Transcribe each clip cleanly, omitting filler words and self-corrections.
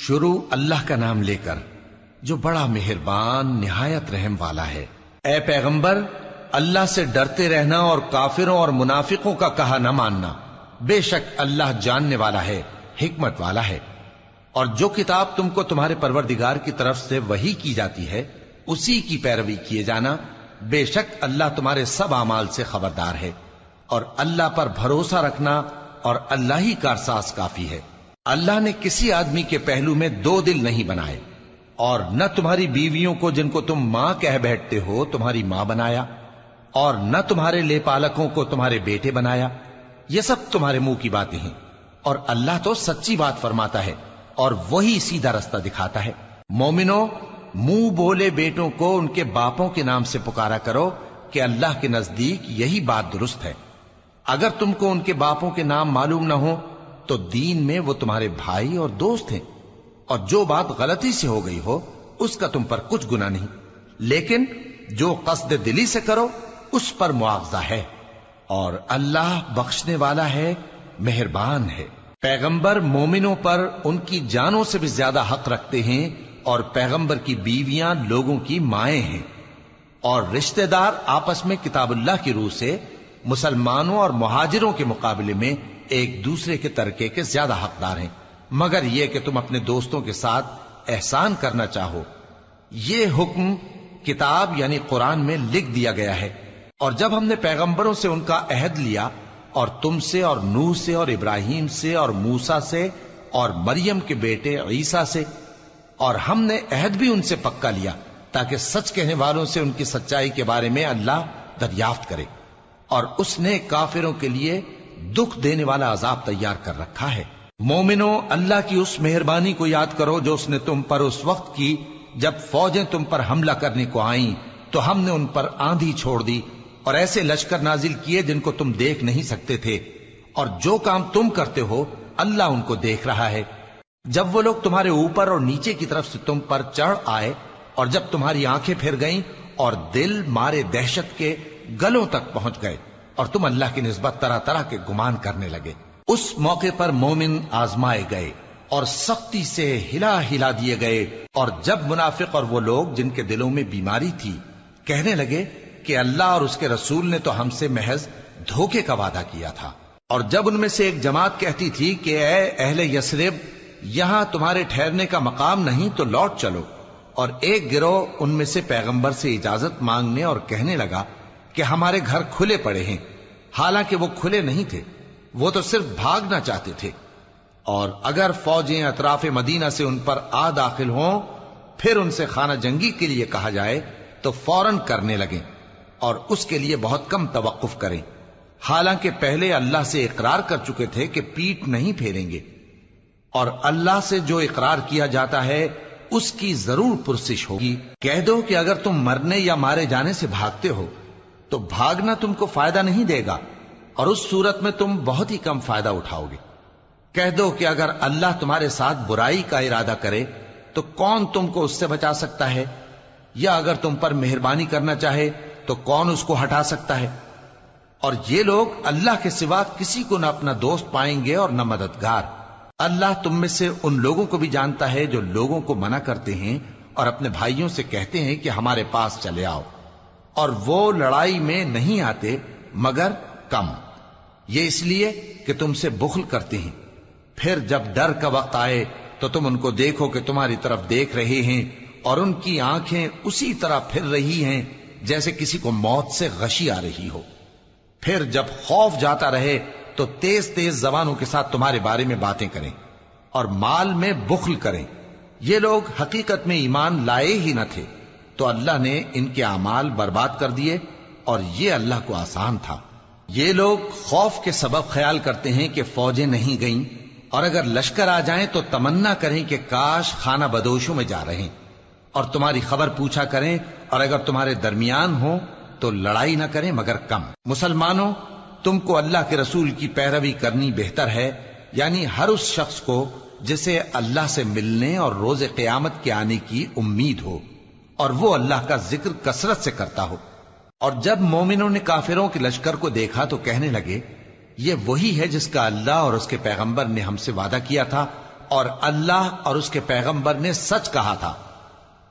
شروع اللہ کا نام لے کر جو بڑا مہربان نہایت رحم والا ہے۔ اے پیغمبر، اللہ سے ڈرتے رہنا اور کافروں اور منافقوں کا کہا نہ ماننا، بے شک اللہ جاننے والا ہے، حکمت والا ہے۔ اور جو کتاب تم کو تمہارے پروردگار کی طرف سے وحی کی جاتی ہے اسی کی پیروی کیے جانا، بے شک اللہ تمہارے سب اعمال سے خبردار ہے۔ اور اللہ پر بھروسہ رکھنا اور اللہ ہی کارساز کافی ہے۔ اللہ نے کسی آدمی کے پہلو میں دو دل نہیں بنائے، اور نہ تمہاری بیویوں کو جن کو تم ماں کہہ بیٹھتے ہو تمہاری ماں بنایا، اور نہ تمہارے لے پالکوں کو تمہارے بیٹے بنایا۔ یہ سب تمہارے منہ کی باتیں ہیں، اور اللہ تو سچی بات فرماتا ہے اور وہی سیدھا رستہ دکھاتا ہے۔ مومنو، منہ بولے بیٹوں کو ان کے باپوں کے نام سے پکارا کرو کہ اللہ کے نزدیک یہی بات درست ہے۔ اگر تم کو ان کے باپوں کے نام معلوم نہ ہو تو دین میں وہ تمہارے بھائی اور دوست ہیں، اور جو بات غلطی سے ہو گئی ہو اس کا تم پر کچھ گناہ نہیں، لیکن جو قصد دلی سے کرو اس پر مواخذہ ہے، اور اللہ بخشنے والا ہے، مہربان ہے۔ پیغمبر مومنوں پر ان کی جانوں سے بھی زیادہ حق رکھتے ہیں، اور پیغمبر کی بیویاں لوگوں کی مائیں ہیں، اور رشتہ دار آپس میں کتاب اللہ کی روح سے مسلمانوں اور مہاجروں کے مقابلے میں ایک دوسرے کے ترکے کے زیادہ حقدار ہیں، مگر یہ کہ تم اپنے دوستوں کے ساتھ احسان کرنا چاہو۔ یہ حکم کتاب یعنی قرآن میں لکھ دیا گیا ہے۔ اور جب ہم نے پیغمبروں سے ان کا عہد لیا، اور تم سے اور نوح سے اور ابراہیم سے اور موسیٰ سے اور مریم کے بیٹے عیسیٰ سے، اور ہم نے عہد بھی ان سے پکا لیا تاکہ سچ کہنے والوں سے ان کی سچائی کے بارے میں اللہ دریافت کرے، اور اس نے کافروں کے لیے دکھ دینے والا عذاب تیار کر رکھا ہے۔ مومنو، اللہ کی اس مہربانی کو یاد کرو جو اس نے تم پر اس وقت کی جب فوجیں تم پر حملہ کرنے کو آئیں تو ہم نے ان پر آندھی چھوڑ دی اور ایسے لشکر نازل کیے جن کو تم دیکھ نہیں سکتے تھے، اور جو کام تم کرتے ہو اللہ ان کو دیکھ رہا ہے۔ جب وہ لوگ تمہارے اوپر اور نیچے کی طرف سے تم پر چڑھ آئے، اور جب تمہاری آنکھیں پھر گئیں اور دل مارے دہشت کے گلوں تک پہنچ گئے، اور تم اللہ کی نسبت طرح طرح کے گمان کرنے لگے، اس موقع پر مومن آزمائے گئے اور سختی سے ہلا ہلا دیے گئے۔ اور جب منافق اور وہ لوگ جن کے دلوں میں بیماری تھی کہنے لگے کہ اللہ اور اس کے رسول نے تو ہم سے محض دھوکے کا وعدہ کیا تھا، اور جب ان میں سے ایک جماعت کہتی تھی کہ اے اہل یثرب، یہاں تمہارے ٹھہرنے کا مقام نہیں تو لوٹ چلو، اور ایک گروہ ان میں سے پیغمبر سے اجازت مانگنے اور کہنے لگا کہ ہمارے گھر کھلے پڑے ہیں، حالانکہ وہ کھلے نہیں تھے، وہ تو صرف بھاگنا چاہتے تھے۔ اور اگر فوجیں اطراف مدینہ سے ان پر آ داخل ہوں پھر ان سے خانہ جنگی کے لیے کہا جائے تو فوراً کرنے لگیں، اور اس کے لیے بہت کم توقف کریں، حالانکہ پہلے اللہ سے اقرار کر چکے تھے کہ پیٹ نہیں پھیریں گے، اور اللہ سے جو اقرار کیا جاتا ہے اس کی ضرور پرسش ہوگی۔ کہہ دو کہ اگر تم مرنے یا مارے جانے سے بھاگتے ہو تو بھاگنا تم کو فائدہ نہیں دے گا، اور اس صورت میں تم بہت ہی کم فائدہ اٹھاؤ گے۔ کہہ دو کہ اگر اللہ تمہارے ساتھ برائی کا ارادہ کرے تو کون تم کو اس سے بچا سکتا ہے، یا اگر تم پر مہربانی کرنا چاہے تو کون اس کو ہٹا سکتا ہے۔ اور یہ لوگ اللہ کے سوا کسی کو نہ اپنا دوست پائیں گے اور نہ مددگار۔ اللہ تم میں سے ان لوگوں کو بھی جانتا ہے جو لوگوں کو منع کرتے ہیں اور اپنے بھائیوں سے کہتے ہیں کہ ہمارے پاس چلے آؤ، اور وہ لڑائی میں نہیں آتے مگر کم، یہ اس لیے کہ تم سے بخل کرتے ہیں۔ پھر جب ڈر کا وقت آئے تو تم ان کو دیکھو کہ تمہاری طرف دیکھ رہے ہیں، اور ان کی آنکھیں اسی طرح پھر رہی ہیں جیسے کسی کو موت سے غشی آ رہی ہو۔ پھر جب خوف جاتا رہے تو تیز تیز زبانوں کے ساتھ تمہارے بارے میں باتیں کریں اور مال میں بخل کریں۔ یہ لوگ حقیقت میں ایمان لائے ہی نہ تھے، تو اللہ نے ان کے اعمال برباد کر دیے، اور یہ اللہ کو آسان تھا۔ یہ لوگ خوف کے سبب خیال کرتے ہیں کہ فوجیں نہیں گئیں، اور اگر لشکر آ جائیں تو تمنا کریں کہ کاش خانہ بدوشوں میں جا رہے، اور تمہاری خبر پوچھا کریں، اور اگر تمہارے درمیان ہو تو لڑائی نہ کریں مگر کم۔ مسلمانوں، تم کو اللہ کے رسول کی پیروی کرنی بہتر ہے، یعنی ہر اس شخص کو جسے اللہ سے ملنے اور روز قیامت کے آنے کی امید ہو، اور وہ اللہ کا ذکر کثرت سے کرتا ہو۔ اور جب مومنوں نے کافروں کے لشکر کو دیکھا تو کہنے لگے یہ وہی ہے جس کا اللہ اور اس کے پیغمبر نے ہم سے وعدہ کیا تھا، اور اللہ اور اس کے پیغمبر نے سچ کہا تھا،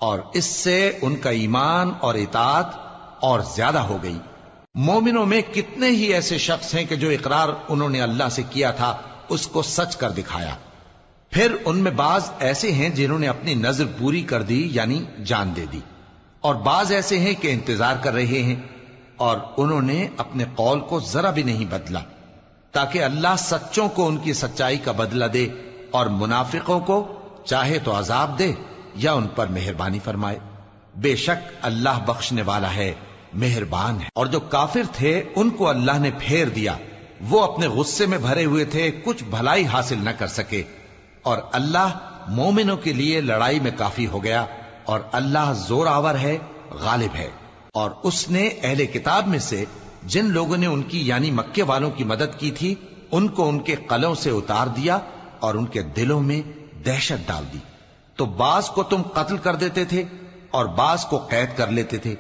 اور اس سے ان کا ایمان اور اطاعت اور زیادہ ہو گئی۔ مومنوں میں کتنے ہی ایسے شخص ہیں کہ جو اقرار انہوں نے اللہ سے کیا تھا اس کو سچ کر دکھایا۔ پھر ان میں بعض ایسے ہیں جنہوں نے اپنی نظر پوری کر دی، یعنی جان دے دی، اور بعض ایسے ہیں کہ انتظار کر رہے ہیں، اور انہوں نے اپنے قول کو ذرا بھی نہیں بدلا، تاکہ اللہ سچوں کو ان کی سچائی کا بدلہ دے اور منافقوں کو چاہے تو عذاب دے یا ان پر مہربانی فرمائے۔ بے شک اللہ بخشنے والا ہے، مہربان ہے۔ اور جو کافر تھے ان کو اللہ نے پھیر دیا، وہ اپنے غصے میں بھرے ہوئے تھے، کچھ بھلائی حاصل نہ کر سکے، اور اللہ مومنوں کے لیے لڑائی میں کافی ہو گیا، اور اللہ زور آور ہے، غالب ہے۔ اور اس نے اہل کتاب میں سے جن لوگوں نے ان کی یعنی مکے والوں کی مدد کی تھی ان کو ان کے قلعوں سے اتار دیا اور ان کے دلوں میں دہشت ڈال دی، تو بعض کو تم قتل کر دیتے تھے اور بعض کو قید کر لیتے تھے،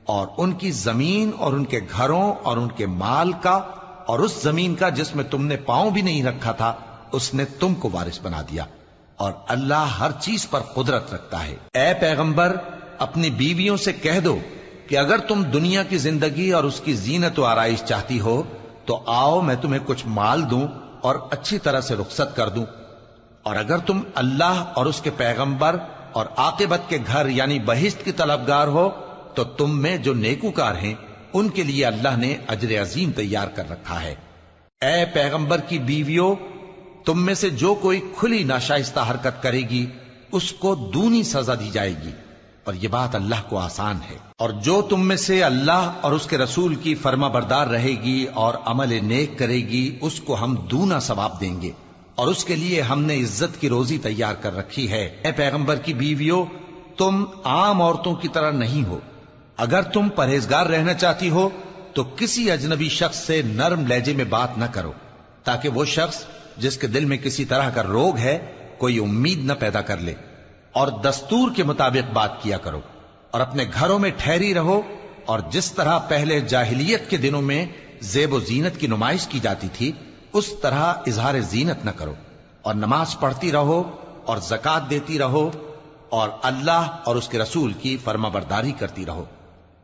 اور ان کی زمین اور ان کے گھروں اور ان کے مال کا اور اس زمین کا جس میں تم نے پاؤں بھی نہیں رکھا تھا اس نے تم کو وارث بنا دیا، اور اللہ ہر چیز پر قدرت رکھتا ہے۔ اے پیغمبر اپنی بیویوں سے کہہ دو کہ اگر تم دنیا کی زندگی اور اس کی زینت و آرائش چاہتی ہو تو آؤ میں تمہیں کچھ مال دوں اور اچھی طرح سے رخصت کر دوں، اور اگر تم اللہ اور اس کے پیغمبر اور عاقبت کے گھر یعنی بہشت کی طلبگار ہو تو تم میں جو نیکوکار ہیں ان کے لیے اللہ نے اجر عظیم تیار کر رکھا ہے۔ اے پیغمبر کی بیویوں، تم میں سے جو کوئی کھلی ناشائستہ حرکت کرے گی اس کو دونی سزا دی جائے گی، اور یہ بات اللہ کو آسان ہے۔ اور جو تم میں سے اللہ اور اس کے رسول کی فرما بردار رہے گی اور عمل نیک کرے گی اس کو ہم دونا ثواب دیں گے، اور اس کے لیے ہم نے عزت کی روزی تیار کر رکھی ہے۔ اے پیغمبر کی بیویوں، تم عام عورتوں کی طرح نہیں ہو، اگر تم پرہیزگار رہنا چاہتی ہو تو کسی اجنبی شخص سے نرم لہجے میں بات نہ کرو، تاکہ وہ شخص جس کے دل میں کسی طرح کا روگ ہے کوئی امید نہ پیدا کر لے، اور دستور کے مطابق بات کیا کرو، اور اپنے گھروں میں ٹھہری رہو، اور جس طرح پہلے جاہلیت کے دنوں میں زیب و زینت کی نمائش کی جاتی تھی اس طرح اظہار زینت نہ کرو، اور نماز پڑھتی رہو اور زکوٰۃ دیتی رہو، اور اللہ اور اس کے رسول کی فرما برداری کرتی رہو۔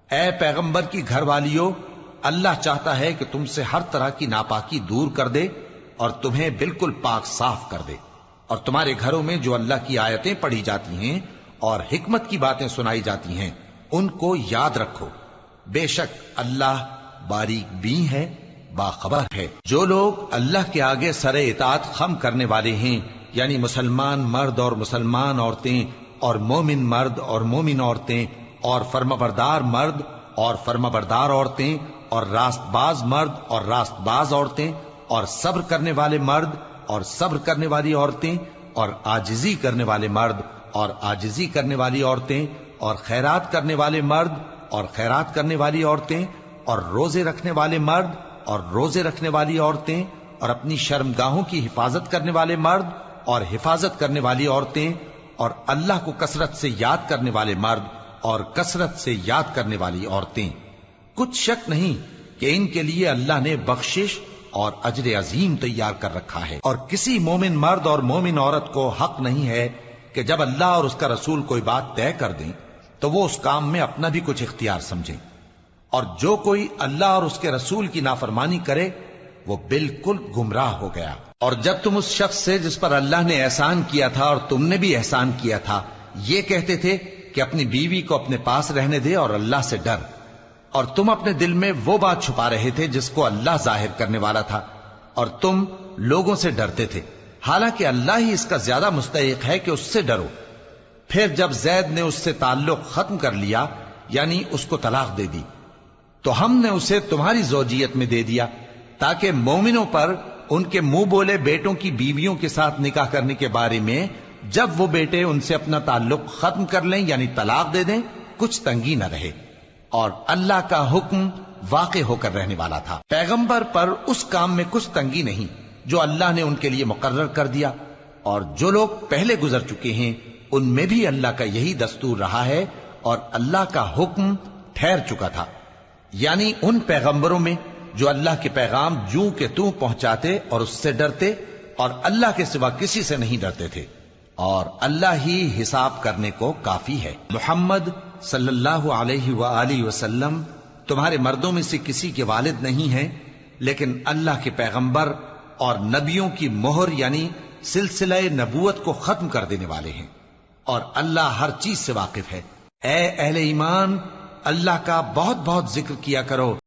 اے پیغمبر کی گھر والیوں، اللہ چاہتا ہے کہ تم سے ہر طرح کی ناپاکی دور کر دے اور تمہیں بالکل پاک صاف کر دے، اور تمہارے گھروں میں جو اللہ کی آیتیں پڑھی جاتی ہیں اور حکمت کی باتیں سنائی جاتی ہیں ان کو یاد رکھو، بے شک اللہ باریک بین ہے، باخبر ہے۔ جو لوگ اللہ کے آگے سر اطاعت خم کرنے والے ہیں یعنی مسلمان مرد اور مسلمان عورتیں اور مومن مرد اور مومن عورتیں اور فرمانبردار مرد اور فرمانبردار عورتیں اور راست باز مرد اور راست باز عورتیں اور صبر کرنے والے مرد اور صبر کرنے والی عورتیں اور عاجزی کرنے والے مرد اور عاجزی کرنے والی عورتیں اور خیرات کرنے والے مرد اور خیرات کرنے والی عورتیں اور روزے رکھنے والے مرد اور روزے رکھنے والی عورتیں اور اپنی شرمگاہوں کی حفاظت کرنے والے مرد اور حفاظت کرنے والی عورتیں اور اللہ کو کثرت سے یاد کرنے والے مرد اور کثرت سے یاد کرنے والی عورتیں۔ کچھ شک نہیں کہ ان کے لیے اللہ نے بخشش اور اجر عظیم تیار کر رکھا ہے۔ اور کسی مومن مرد اور مومن عورت کو حق نہیں ہے کہ جب اللہ اور اس کا رسول کوئی بات طے کر دیں تو وہ اس کام میں اپنا بھی کچھ اختیار سمجھیں، اور جو کوئی اللہ اور اس کے رسول کی نافرمانی کرے وہ بالکل گمراہ ہو گیا۔ اور جب تم اس شخص سے جس پر اللہ نے احسان کیا تھا اور تم نے بھی احسان کیا تھا یہ کہتے تھے کہ اپنی بیوی کو اپنے پاس رہنے دے اور اللہ سے ڈر، اور تم اپنے دل میں وہ بات چھپا رہے تھے جس کو اللہ ظاہر کرنے والا تھا، اور تم لوگوں سے ڈرتے تھے، حالانکہ اللہ ہی اس کا زیادہ مستحق ہے کہ اس سے ڈرو۔ پھر جب زید نے اس سے تعلق ختم کر لیا یعنی اس کو طلاق دے دی تو ہم نے اسے تمہاری زوجیت میں دے دیا تاکہ مومنوں پر ان کے منہ بولے بیٹوں کی بیویوں کے ساتھ نکاح کرنے کے بارے میں جب وہ بیٹے ان سے اپنا تعلق ختم کر لیں یعنی طلاق دے دیں کچھ تنگی نہ رہے، اور اللہ کا حکم واقع ہو کر رہنے والا تھا۔ پیغمبر پر اس کام میں کچھ تنگی نہیں جو اللہ نے ان کے لیے مقرر کر دیا، اور جو لوگ پہلے گزر چکے ہیں ان میں بھی اللہ کا یہی دستور رہا ہے، اور اللہ کا حکم ٹھہر چکا تھا، یعنی ان پیغمبروں میں جو اللہ کے پیغام جوں کہ توں پہنچاتے اور اس سے ڈرتے اور اللہ کے سوا کسی سے نہیں ڈرتے تھے، اور اللہ ہی حساب کرنے کو کافی ہے۔ محمد صلی اللہ علیہ وآلہ وسلم تمہارے مردوں میں سے کسی کے والد نہیں ہیں، لیکن اللہ کے پیغمبر اور نبیوں کی مہر یعنی سلسلہ نبوت کو ختم کر دینے والے ہیں، اور اللہ ہر چیز سے واقف ہے۔ اے اہل ایمان، اللہ کا بہت بہت ذکر کیا کرو